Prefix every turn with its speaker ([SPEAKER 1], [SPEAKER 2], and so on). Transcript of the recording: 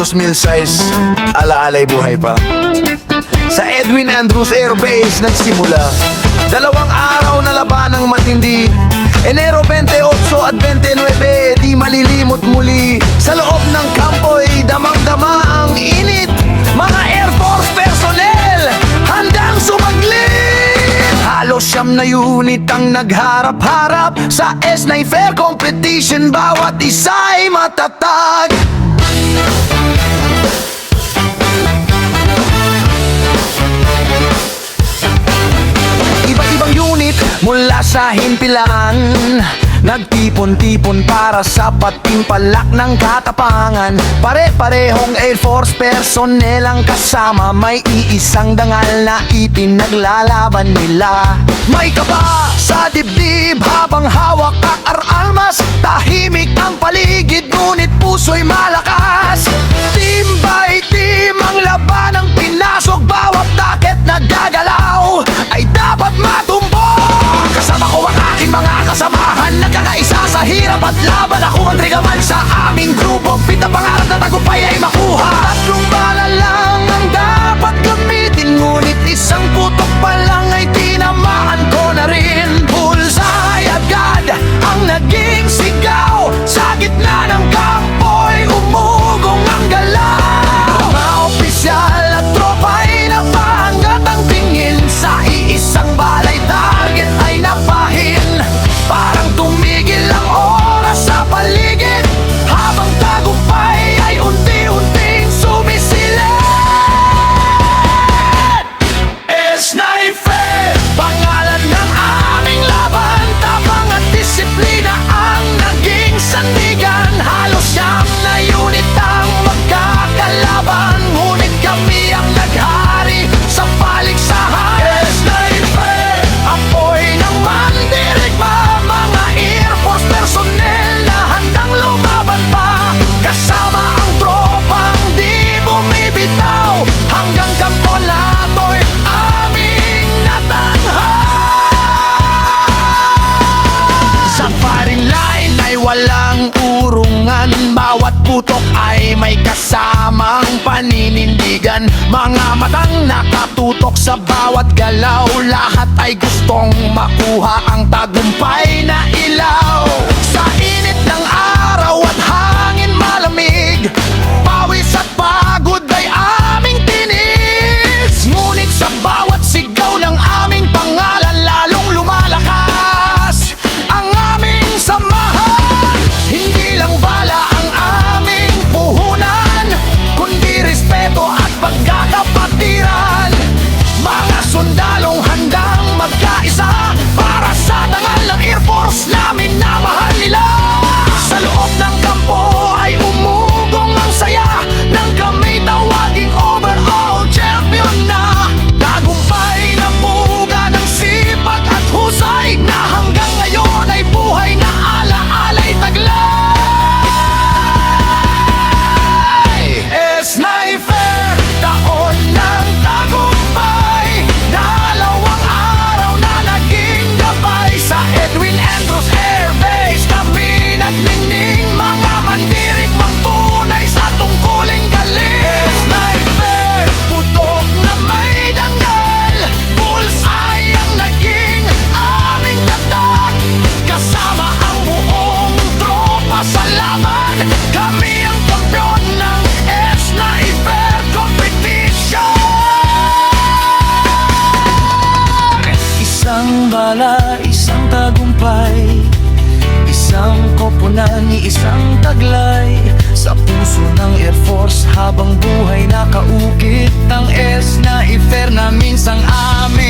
[SPEAKER 1] 500 mil size, alaalay buhay pa. Sa Edwin Andrews Air Base nagsimula 2 araw na labanang matindi, Enero 28 at 29, di malilimot muli. Sa loob ng kampo'y damang-dama ang init, mga Air Force personnel handang sumaglit. Halos 9 na unit ang nagharap-harap sa S9 Fair Competition, bawat isa'y matatag. Iba't-ibang unit mula sa himpilan, nagtipon-tipon para sa patimpalak ng katapangan. Pare-parehong Air Force personnel ang kasama, may iisang dangal na ipinaglalaban nila. May kaba sa dibdib habang hawak ang armas, tahimik ang paligid ngunit puso'y malakas. Team by team ang laban ang pinasok, bawat takot na gagalaw ay dapat matumbok. Kasama ko ang aking mga kasamahan, nagkakaisa sa hirap at laban. Ako ang trigaman sa aming grupo, pita pangarap na tagumpay ay makuha. 3 bala lang ang dapat gamitin, ngunit isang putok pa lang ay tinamaan ko na rin. Bullseye agad ang naging sigaw, sa gitna ng kampo'y umugong ang galaw. Mga opisyal at tropa ay napangat ang tingin, sa iisang balay target ay napahin. Parang tumigil ang oras sa paligid, habang tagumpay ay unti-unting sumisilip. Sniper, pangalan ng aming laban, tapang at disiplina ang naging sandigan. Halos 9 na unit ang magkakalaban, ngunit kami ang naghari sa paligsahan. Sniper, apoy ng mandirigma, mga Air Force personnel na handang lumaban pa. Kasama ang tropang di bumibitaw, hanggang kampo nato'y aming natanghal. Sa firing line ay walang urungan, bawat putok ay may kasamang paninindigan. Mga matang nakatutok sa bawat galaw, lahat ay gustong makuha ang tagumpay na ilaw. Sa init ng araw at hangin malamig, pawis at pagod ay aming tinis, ngunit sa bawat sigaw ng aming pangalan lalong lumalakas ang aming samahan. Hindi lang bala ang aming puhunan, kundi respeto at pagkakapatiran. Mga sundalong handang magkaisa para sa dangal ng Air Force namin na mahal nila. Sa loob ng kampo ay umugong ang saya, nang kami tawaging overall champion na. Tagumpay na buga ng sipag at husay, na hanggang ngayon ay buhay na ala-alay taglay. Sniper, taon ng tagumpay, 2 araw na naging gabay. Sa Edwin Andrews Air Base kami nagnining, mga mandirigmang tunay sa tungkuling galing. Sniper, putok na may dangal, bullseye ang naging aming tatak. Kasama ang buong tropa sa laban, kami ang kampiyon ng Sniper Competition. Isang bala, isang tagumpay, isang koponan, isang taglay. Sa puso ng Air Force habang buhay nakaukit ang Sniper na minsang amin